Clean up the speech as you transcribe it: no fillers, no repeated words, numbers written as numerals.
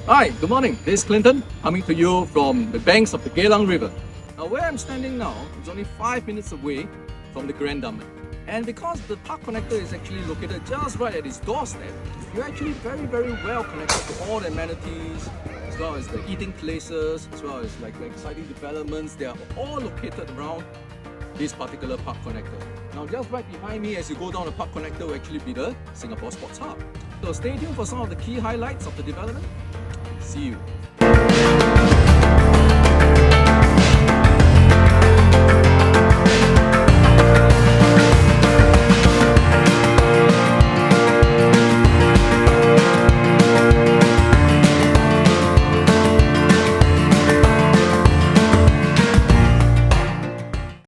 Hi, good morning. This is Clinton coming to you from the banks of the Geylang River. Now, where I'm standing now is only 5 minutes away from the Grand Dunman. And because the park connector is actually located just right at its doorstep, you're actually very well connected to all the amenities, as well as the eating places, as well as like the exciting developments. They are all located around this particular park connector. Now, just right behind me as you go down the park connector will actually be the Singapore Sports Hub. So stay tuned for some of the key highlights of the development. See you.